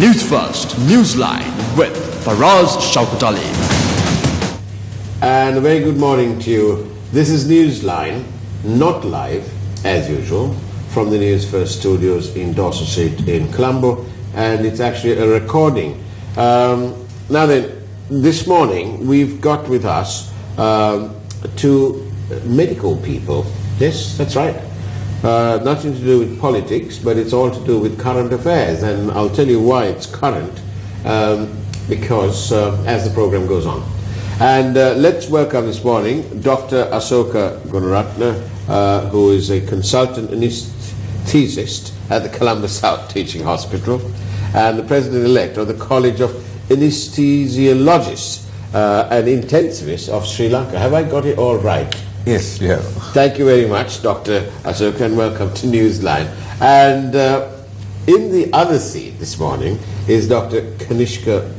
News First, Newsline with Faraz, Shauketaly. And a very good morning to you. This is Newsline, not live as usual, from the Newsfirst studios in Dawson Street in Colombo, and it's actually a recording. Now then, this morning we've got with us two medical people. Yes, that's right. Nothing to do with politics, but it's all to do with current affairs, and I'll tell you why it's current, because as the program goes on. And let's welcome this morning Dr. Asoka Gunratna, who is a consultant anaesthetist at the Colombo South Teaching Hospital, and the President-elect of the College of Anesthesiologists and Intensivists of Sri Lanka. Have I got it all right? Yes, you have. Thank you very much, Dr. Asoka, and welcome to Newsline. And in the other seat this morning is Dr. Kanishka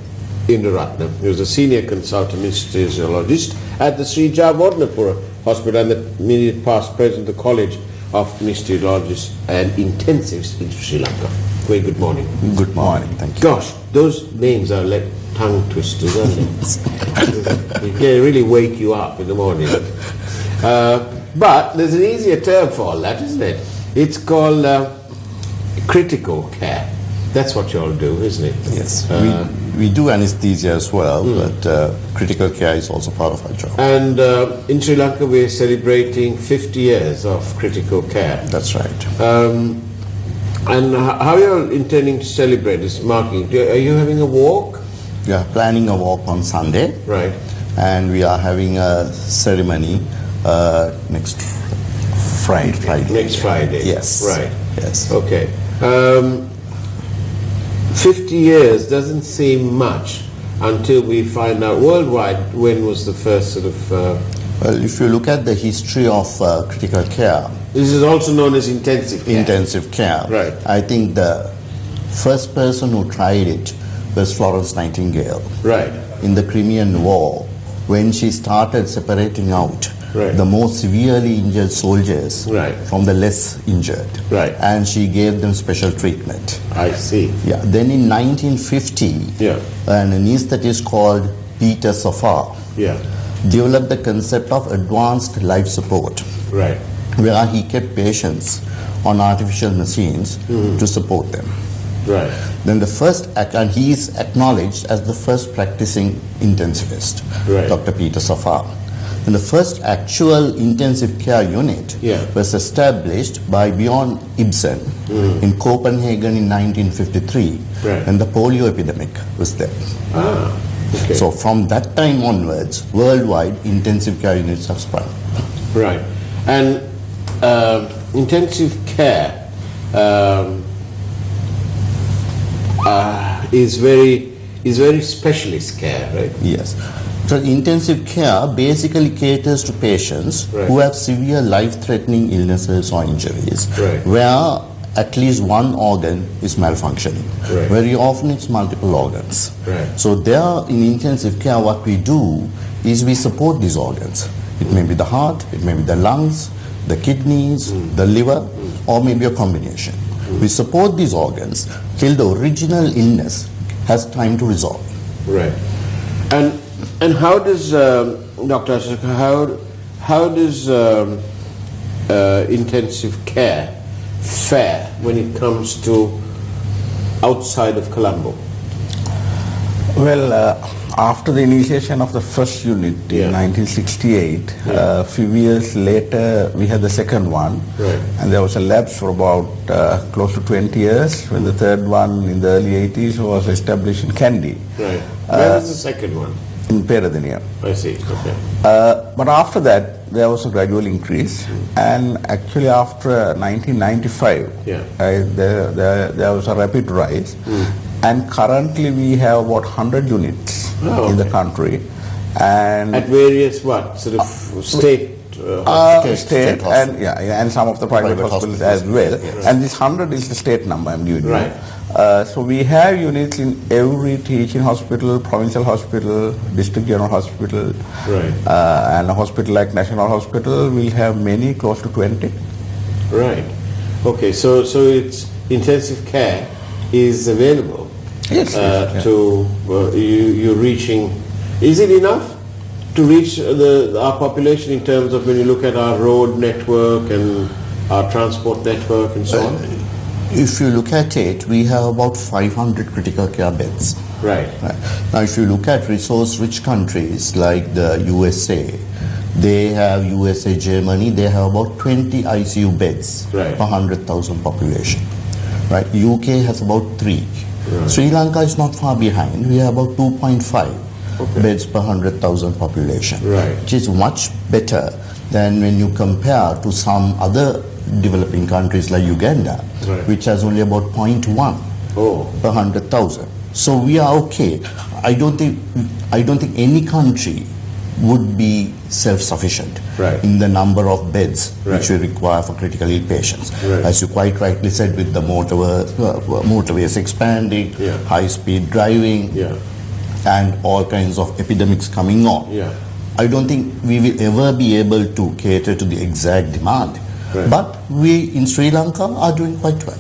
Indraratne, who is a senior consultant anesthesiologist at the Sri Lanka Hospital and the immediate past president of the College of Anesthesiologists and Intensivists in Sri Lanka. Very good morning. Good morning, thank you. Gosh, those names are like tongue twisters, aren't they? They really wake you up in the morning. But there's an easier term for all that, isn't it? It's called critical care. That's what you all do, isn't it? Yes, we do anesthesia as well, but critical care is also part of our job. And in Sri Lanka we're celebrating 50 years of critical care. That's right. And how are you intending to celebrate this marking? Are you having a walk? We are planning a walk on Sunday. Right. And we are having a ceremony next Friday. Next Friday. Yes. Right. Yes. Okay. 50 years doesn't seem much until we find out worldwide when was the first sort of... Well, if you look at the history of critical care... This is also known as intensive care. Intensive care. Right. I think the first person who tried it was Florence Nightingale. Right. In the Crimean War, when she started separating out the more severely injured soldiers from the less injured. Right. And she gave them special treatment. I see. Yeah. Then in 1950, an anesthetist called Peter Safar developed the concept of advanced life support. Right. Where he kept patients on artificial machines to support them. Right. Then the first, and he is acknowledged as the first practicing intensivist, Dr. Peter Safar. And the first actual intensive care unit was established by Bjorn Ibsen in Copenhagen in 1953, when the polio epidemic was there. Okay. So from that time onwards, worldwide intensive care units have sprung. Right. And intensive care is very specialist care, right? Yes. So intensive care basically caters to patients who have severe life-threatening illnesses or injuries, where at least one organ is malfunctioning. Very often it's multiple organs. So there in intensive care what we do is we support these organs. It may be the heart, it may be the lungs, the kidneys, the liver, or maybe a combination. We support these organs till the original illness has time to resolve. Right. And how does, Dr. Asoka, how does intensive care fare when it comes to outside of Colombo? Well, after the initiation of the first unit in 1968, a few years later we had the second one, and there was a lapse for about close to 20 years when the third one in the early 80s was established in Kandy. Right. Where was the second one? In Peradeniya. I see, okay. But after that there was a gradual increase, and actually after 1995 there was a rapid rise. And currently we have about 100 units in the country, and at various what sort of state state and some of the private hospitals as well. And this 100 is the state number I'm giving you. So we have units in every teaching hospital, provincial hospital, district general hospital, and a hospital like National Hospital will have many, close to 20. Right. Okay. So it's intensive care is available Yes, you're reaching. Is it enough to reach our population in terms of when you look at our road network and our transport network and so on? If you look at it, we have about 500 critical care beds. Right. Now, if you look at resource-rich countries like the USA, they have USA, Germany, they have about 20 ICU beds per 100,000 population. Right. UK has about 3. Right. Sri Lanka is not far behind. We have about 2.5 beds per 100,000 population, which is much better than when you compare to some other developing countries like Uganda, which has only about 0.1 per 100,000. So we are okay. I don't think any country would be self-sufficient in the number of beds which we require for critically ill patients. As you quite rightly said, with the motorways expanding, high-speed driving, and all kinds of epidemics coming on, I don't think we will ever be able to cater to the exact demand. But we in Sri Lanka are doing quite well.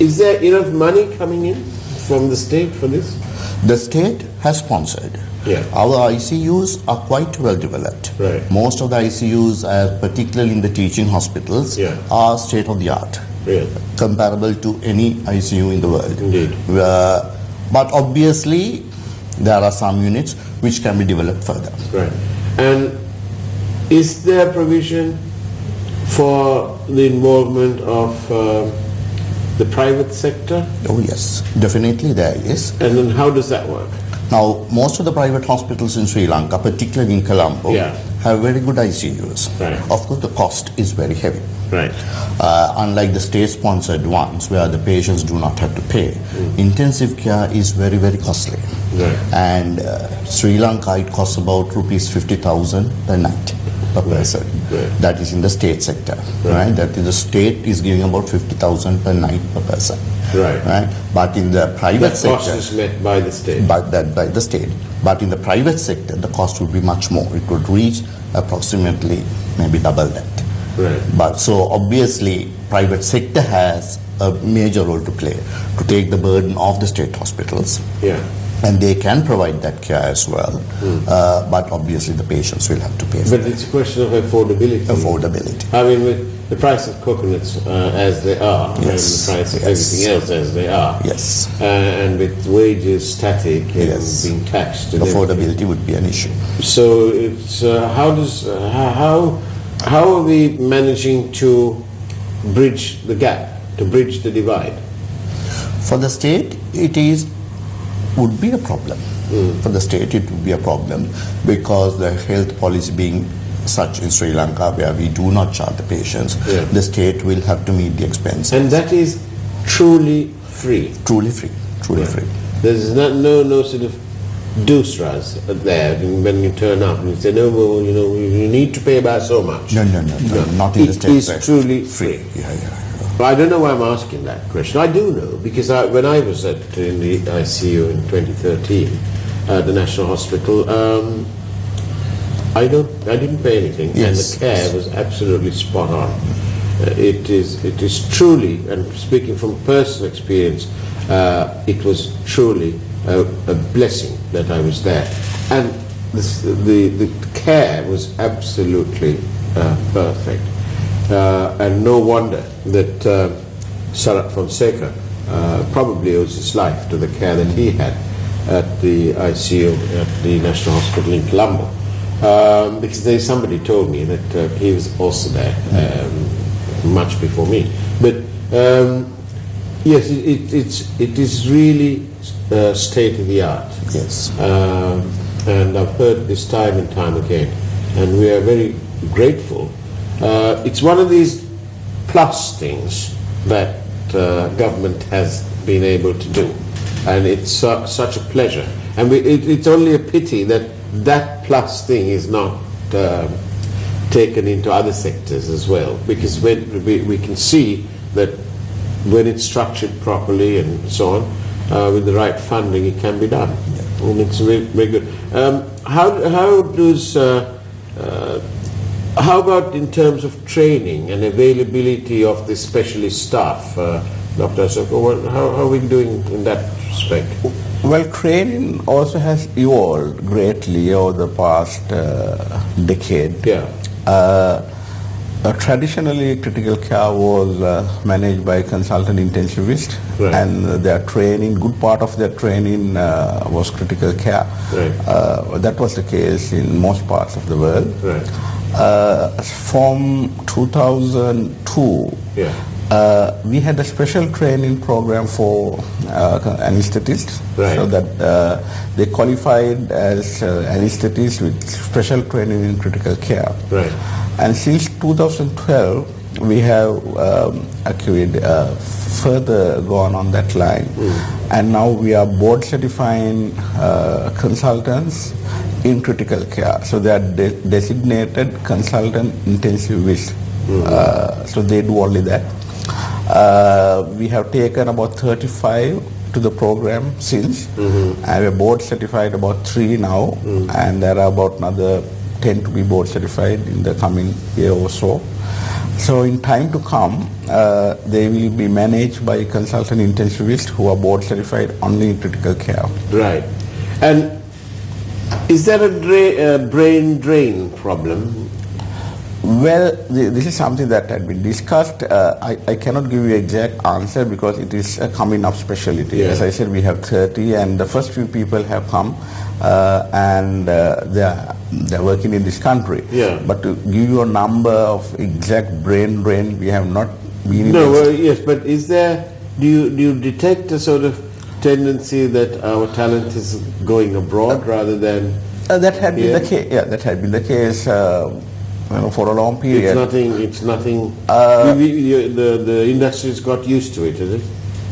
Is there enough money coming in from the state for this? The state has sponsored. Our ICUs are quite well developed. Most of the ICUs, particularly in the teaching hospitals, are state of the art, comparable to any ICU in the world. Indeed. But obviously, there are some units which can be developed further. And is there provision for the involvement of the private sector? Oh yes, definitely there is. And then how does that work? Now, most of the private hospitals in Sri Lanka, particularly in Colombo, have very good ICUs. Of course, the cost is very heavy. Unlike the state-sponsored ones where the patients do not have to pay, intensive care is very, very costly. And Sri Lanka, it costs about rupees 50,000 per night per person. That is in the state sector. That is, the state is giving about 50,000 per night per person. But in the private sector, the cost is met by the state. By the state. But in the private sector, the cost would be much more. It would reach approximately maybe double that. But so obviously, private sector has a major role to play to take the burden off the state hospitals. And they can provide that care as well. But obviously, the patients will have to pay for it. But it's a question of affordability. Affordability. I mean, with the price of coconuts as they are, and the price of everything else as they are, and with wages static and being taxed, and affordability would be an issue. So it's how are we managing to bridge the gap, to bridge the divide? For the state, would be a problem. For the state, it would be a problem because the health policy being such in Sri Lanka where we do not charge the patients, the state will have to meet the expenses. And that is truly free. Truly free. Truly free. There's no sort of doostras there when you turn up and you say, no, well, you need to pay about so much. No, not in the state. It is truly free. I don't know why I'm asking that question. I do know because when I was in the ICU in 2013 at the National Hospital, I didn't pay anything, and the care was absolutely spot on. It is truly, and speaking from personal experience, it was truly a blessing that I was there, and the care was absolutely perfect. And no wonder that Sarat Fonseca probably owes his life to the care that he had at the ICU at the National Hospital in Colombo. Because somebody told me that he was also there much before me. But yes, it is really state of the art. And I've heard this time and time again, and we are very grateful. It's one of these plus things that government has been able to do, and it's such a pleasure. And it's only a pity that plus thing is not taken into other sectors as well, because we can see that when it's structured properly and so on, with the right funding, it can be done. And it's very, very good. How about in terms of training and availability of the specialist staff Dr. Asoka, how are we doing in that respect? Well, training also has evolved greatly over the past decade. Yeah. Traditionally, critical care was managed by consultant intensivists, right. and their training, good part of their training was critical care. Right. That was the case in most parts of the world. Right. From 2002, yeah. we had a special training program for anesthetists, right. so that they qualified as anesthetists with special training in critical care. Right. And since 2012, we have further gone on that line. And now we are board certifying consultants in critical care. So they are designated consultant intensivists. So they do only that. We have taken about 35 to the program since, and we are board certified about 3 now, and there are about another 10 to be board certified in the coming year or so. So in time to come, they will be managed by consultant intensivists who are board certified only in critical care. Right. And is there a brain drain problem? Well, this is something that had been discussed. I cannot give you exact answer because it is a coming up specialty. Yeah. As I said, we have 30, and the first few people have come, and they're working in this country. Yeah. But to give you a number of exact brain drain, we have not been. No, well, yes, but is there? Do you detect a sort of tendency that our talent is going abroad rather than? That had been here? the case. Yeah, that had been the case. For a long period. It's nothing. The industry's got used to it, is it?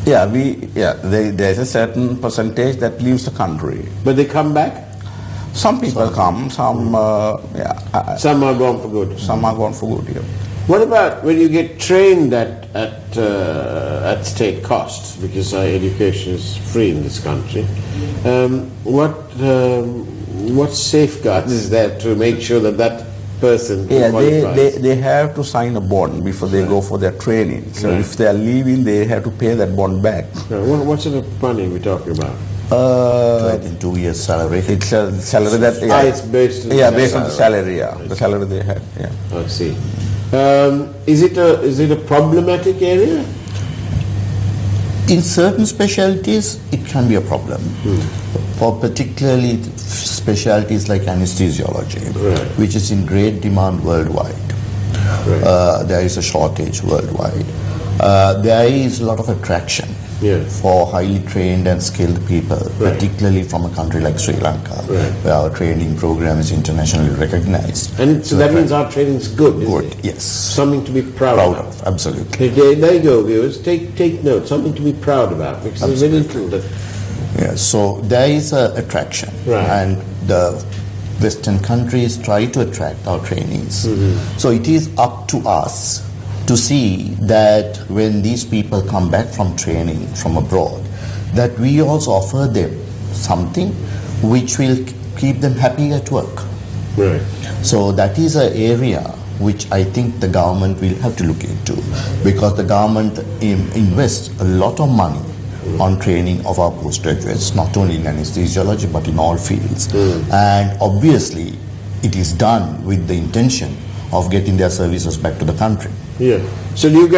Yeah, there's a certain percentage that leaves the country. But they come back? Some people come, some some are gone for good. Some are gone for good, yeah. What about when you get trained at state costs, because our education is free in this country? What safeguards is there to make sure that person qualifies? They have to sign a bond before they go for their training. So if they are leaving, they have to pay that bond back. What sort of money are we talking about? I think 2 years salary. It's a salary that it's based on based on the salary, the salary they had. Yeah. I see. Is it a problematic area? In certain specialties, it can be a problem. For particularly specialties like anesthesiology, which is in great demand worldwide. There is a shortage worldwide. There is a lot of attraction for highly trained and skilled people, particularly from a country like Sri Lanka, where our training program is internationally recognized. And so that means our training is good, isn't it? Yes. Something to be proud of. Absolutely. There you go, viewers. Take note. Something to be proud about, because it's very important. Yeah, so there is a attraction, and the Western countries try to attract our trainees. So it is up to us to see that when these people come back from training from abroad, that we also offer them something which will keep them happy at work. So that is an area which I think the government will have to look into, because the government invests a lot of money on training of our postgraduates, not only in anesthesiology but in all fields. And obviously it is done with the intention of getting their services back to the country. Yeah. So do you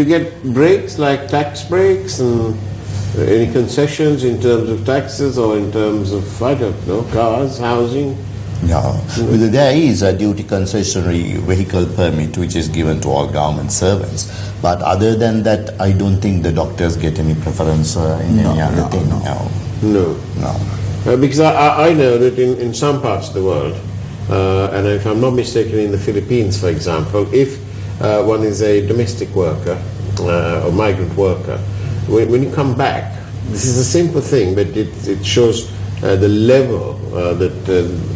get breaks, like tax breaks, and any concessions in terms of taxes or in terms of, I don't know, cars, housing? Yeah. There is a duty concessionary vehicle permit which is given to all government servants. But other than that, I don't think the doctors get any preference in any other thing. No. Because I know that in some parts of the world, and if I'm not mistaken, in the Philippines, for example, if one is a domestic worker or migrant worker, when you come back, this is a simple thing, but it shows the level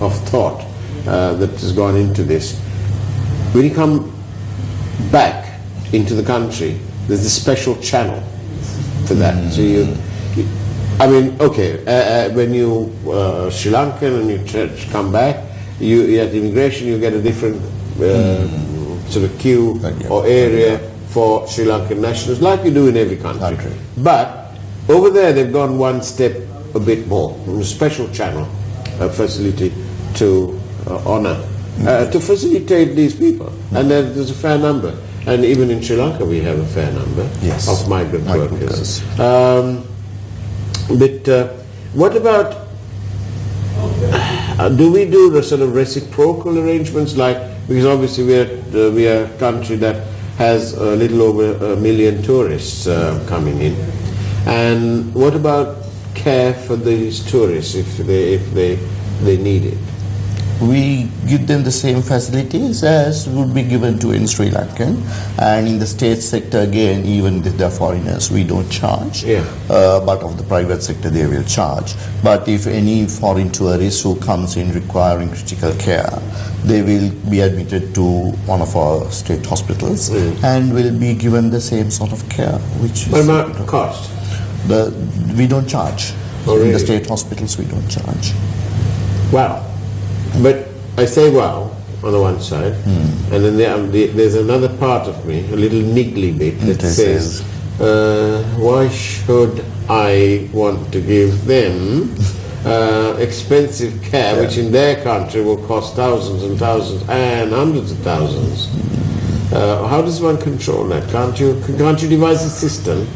of thought that has gone into this. When you come back into the country, there's a special channel for that. So when you Sri Lankan and you come back, you at immigration, you get a different sort of queue or area for Sri Lankan nationals, like you do in every country. But over there, they've gone one step a bit more, a special channel, a facility to honor, to facilitate these people. And there's a fair number. And even in Sri Lanka, we have a fair number of migrant workers. But what about, do we do the sort of reciprocal arrangements, like, because obviously we are a country that has a little over 1 million tourists coming in, and what about care for these tourists if they need it? We give them the same facilities as would be given to in Sri Lankan, and in the state sector again, even if they're foreigners, we don't charge, but of the private sector they will charge. But if any foreign tourist who comes in requiring critical care, they will be admitted to one of our state hospitals and will be given the same sort of care. Which is what about cost? We don't charge. In the state hospitals we don't charge. Wow. But I say wow on the one side, and then there's another part of me, a little niggly bit, that says, why should I want to give them expensive care, which in their country will cost thousands and thousands and hundreds of thousands? How does one control that? Can't you devise a system?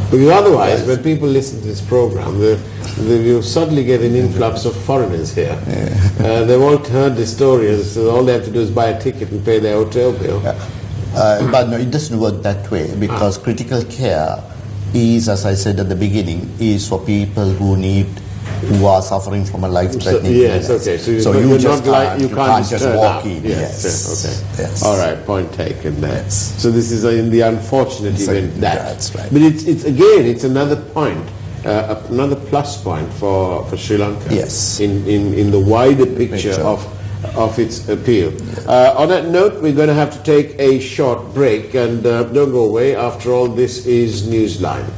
Because otherwise, when people listen to this program, you suddenly get an influx of foreigners here. They've all heard the story, so all they have to do is buy a ticket and pay their hotel bill. But no, it doesn't work that way, because critical care is, as I said at the beginning, is for people who are suffering from a life-threatening illness. Okay. So you can't just walk in. Yes. All right, point taken there. So this is in the unfortunate event that. That's right. But it's another point, another plus point for Sri Lanka. Yes. In the wider picture of its appeal. On that note, we're going to have to take a short break, and don't go away. After all, this is Newsline.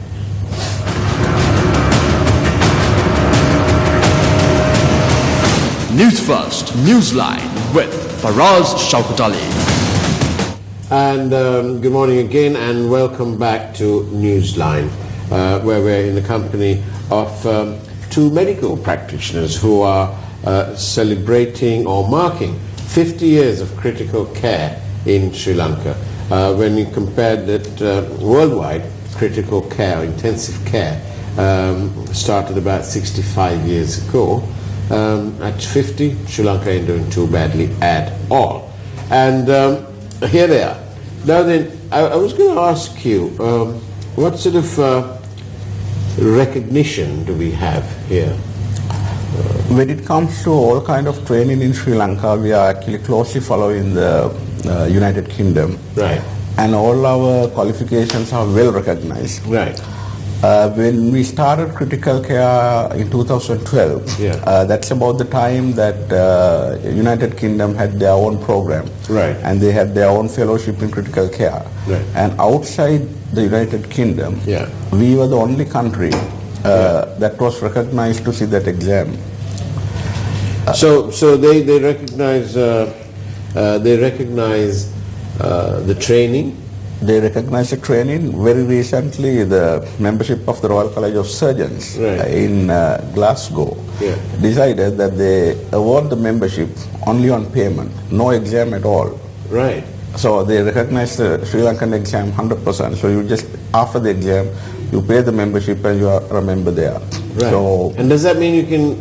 Newsfirst, Newsline with Faraz, Shauketaly. And good morning again, and welcome back to Newsline, where we're in the company of two medical practitioners who are celebrating or marking 50 years of critical care in Sri Lanka. When you compare that worldwide, critical care, intensive care, started about 65 years ago. At 50, Sri Lanka ain't doing too badly at all. And here they are. Now then, I was going to ask you, what sort of recognition do we have here? When it comes to all kind of training in Sri Lanka, we are actually closely following the United Kingdom. Right. And all our qualifications are well recognized. Right. When we started critical care in 2012, that's about the time that United Kingdom had their own program. Right. And they had their own fellowship in critical care. Right. And outside the United Kingdom, we were the only country that was recognized to see that exam. So they recognize the training. They recognize the training. Very recently, the membership of the Royal College of Surgeons in Glasgow decided that they award the membership only on payment, no exam at all. Right. So they recognize the Sri Lankan exam 100%. So you just, after the exam, you pay the membership and you are a member there. Right. So, and does that mean you can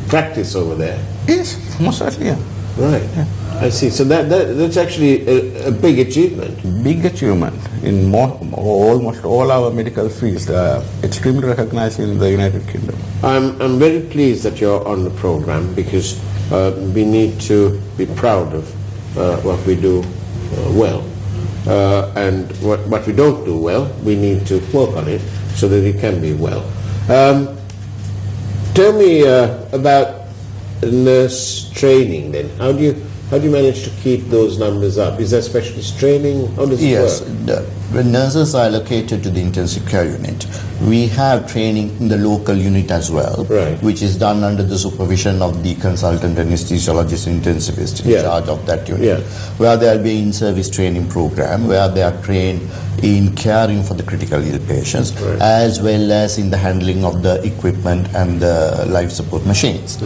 practice over there? Yes, most certainly, Right. I see. So that's actually a big achievement. Big achievement in almost all our medical fields. Extremely recognized in the United Kingdom. I'm very pleased that you're on the program, because we need to be proud of what we do well, and what we don't do well, we need to work on it so that it can be well. Tell me about nurse training then. How do How do you manage to keep those numbers up? Is there specialist training? How does it work? When nurses are allocated to the intensive care unit, we have training in the local unit as well, which is done under the supervision of the consultant anesthesiologist intensivist in charge of that unit, where there will be in-service training program, where they are trained in caring for the critical ill patients, as well as in the handling of the equipment and the life support machines.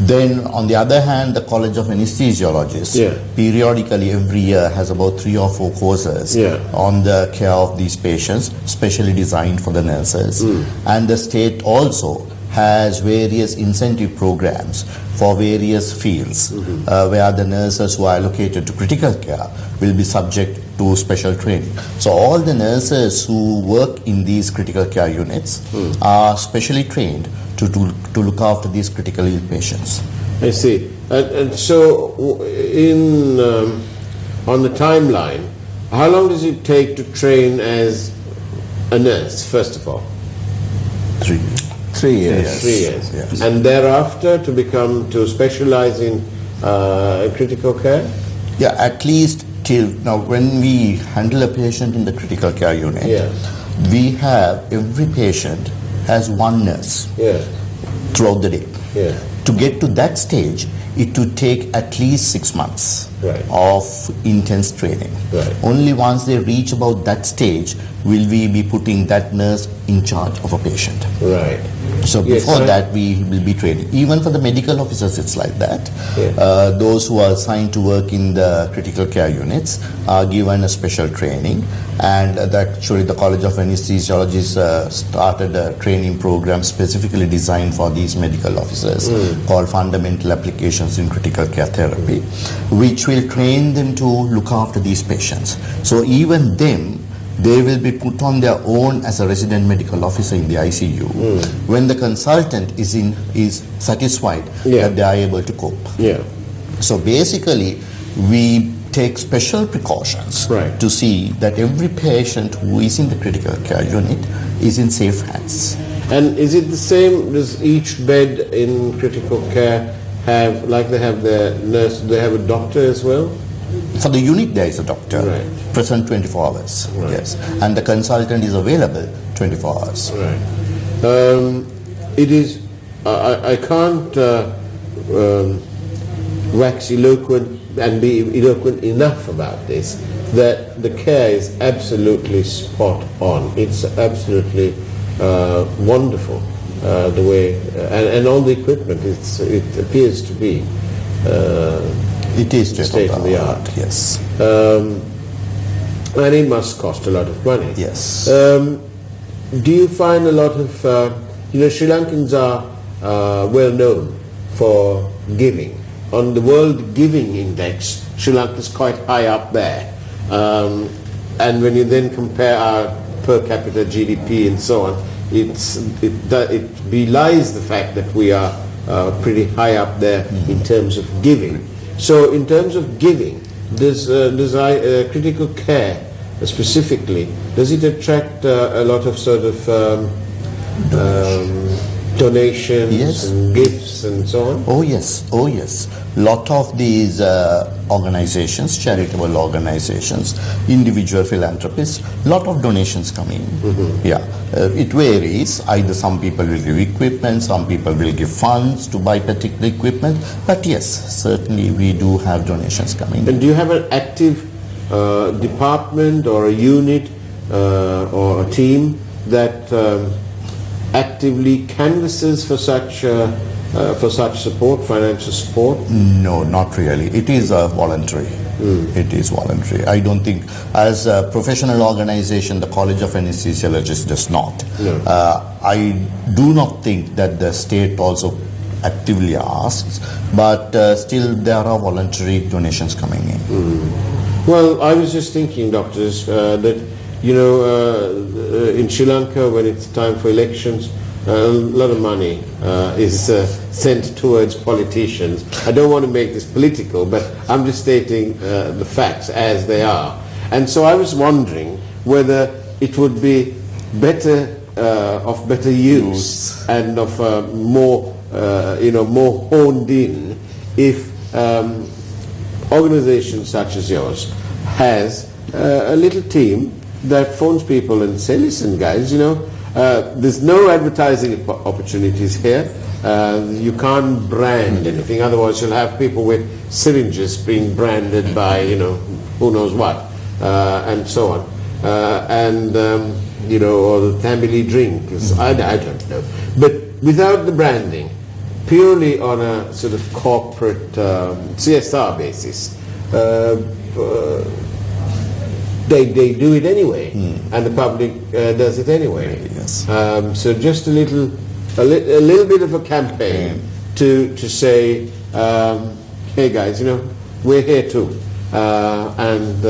Then, on the other hand, the College of Anesthesiologists periodically every year has about 3 or 4 courses on the care of these patients, specially designed for the nurses. And the state also has various incentive programs for various fields where the nurses who are allocated to critical care will be subject to special training. So all the nurses who work in these critical care units are specially trained to look after these critical ill patients. I see. And so on the timeline, how long does it take to train as a nurse, first of all? 3 years. 3 years. Yes. And thereafter to specialize in critical care? Yeah, at least till now. When we handle a patient in the critical care unit, we have every patient has one nurse throughout the day. To get to that stage, it would take at least 6 months of intense training. Only once they reach about that stage will we be putting that nurse in charge of a patient. So before that, we will be training. Even for the medical officers, it's like that. Those who are assigned to work in the critical care units are given a special training, and actually the College of Anesthesiologists started a training program specifically designed for these medical officers called Fundamental Applications in Critical Care Therapy, which will train them to look after these patients. So even them, they will be put on their own as a resident medical officer in the ICU when the consultant is satisfied that they are able to cope. So basically, we take special precautions to see that every patient who is in the critical care unit is in safe hands. And is it the same? Does each bed in critical care have, like they have the nurse, they have a doctor as well? For the unit, there is a doctor present 24 hours. Yes, and the consultant is available 24 hours. It is. I can't wax eloquent and be eloquent enough about this. That the care is absolutely spot on. It's absolutely wonderful. The way and all the equipment. It appears to be. It is state of the art. Yes. And it must cost a lot of money. Yes. Do you find a lot of, Sri Lankans are well known for giving. On the World Giving Index, Sri Lanka is quite high up there. And when you then compare our per capita GDP and so on, it belies the fact that we are pretty high up there in terms of giving. So in terms of giving, does critical care specifically, does it attract a lot of sort of donations and gifts and so on? Oh yes. Lot of these organizations, charitable organizations, individual philanthropists, lot of donations come in. It varies. Either some people will give equipment, some people will give funds to buy particular equipment, but yes, certainly we do have donations coming. And do you have an active department or a unit or a team that actively canvasses for such support, financial support? No, not really. It is voluntary. It is voluntary. I don't think, as a professional organization, the College of Anesthesiologists does not. I do not think that the state also actively asks, but still there are voluntary donations coming in. Well, I was just thinking, doctors, that in Sri Lanka, when it's time for elections, a lot of money is sent towards politicians. I don't want to make this political, but I'm just stating the facts as they are. And so I was wondering whether it would be better, of better use and of more honed in, if organization such as yours has a little team that phones people and say, listen guys, there's no advertising opportunities here. You can't brand anything, otherwise you'll have people with syringes being branded by, who knows what, and so on. Or the family drink, I don't know. But without the branding, purely on a sort of corporate CSR basis, they do it anyway, and the public does it anyway. Yes. So just a little bit of a campaign to say, hey guys, we're here too, and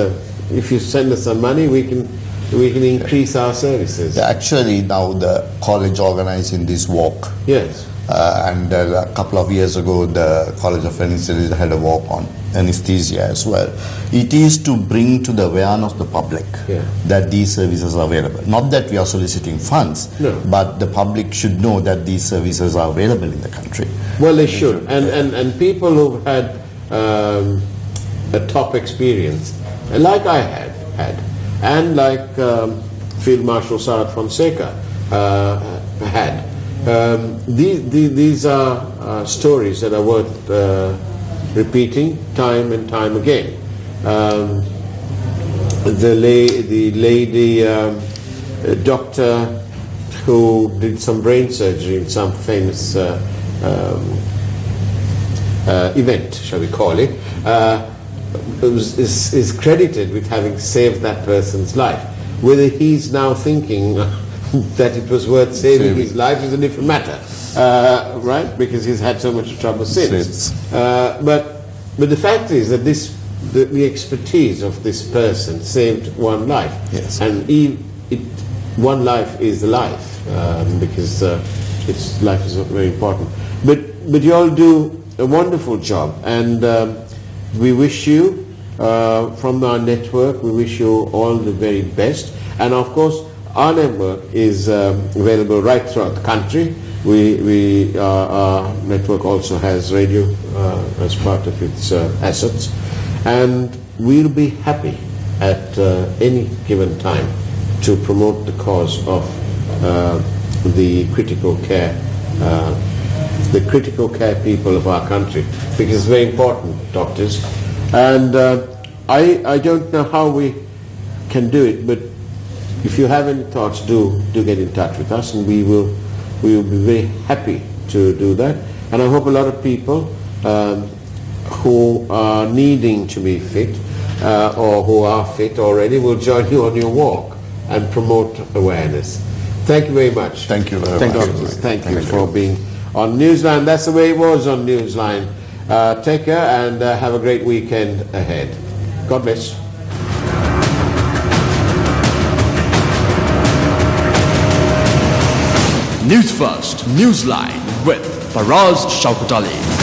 if you send us some money, we can increase our services. Actually, now the college organizing this walk. Yes. And a couple of years ago, the College of Anesthesiology had a walk on anesthesia as well. It is to bring to the awareness of the public that these services are available. Not that we are soliciting funds, but the public should know that these services are available in the country. Well, they should. And people who've had a top experience, like I had, and like Field Marshal Sarat Fonseca had, these are stories that are worth repeating time and time again. The lady doctor who did some brain surgery in some famous event, shall we call it, is credited with having saved that person's life. Whether he's now thinking that it was worth saving his life is a different matter, right? Because he's had so much trouble since. But the fact is that the expertise of this person saved one life, and one life is a life, because its life is very important. But you all do a wonderful job, and we wish you, from our network, we wish you all the very best. And of course, our network is available right throughout the country. Our network also has radio as part of its assets, and we'll be happy at any given time to promote the cause of the critical care people of our country, because it's very important, doctors. And I don't know how we can do it, but if you have any thoughts, do get in touch with us, and we will be very happy to do that. And I hope a lot of people who are needing to be fit or who are fit already will join you on your walk and promote awareness. Thank you very much. Thank you very much. Doctors, thank you for being on Newsline. That's the way it was on Newsline. Take care and have a great weekend ahead. God bless. News First, Newsline with Faraz Shauketaly.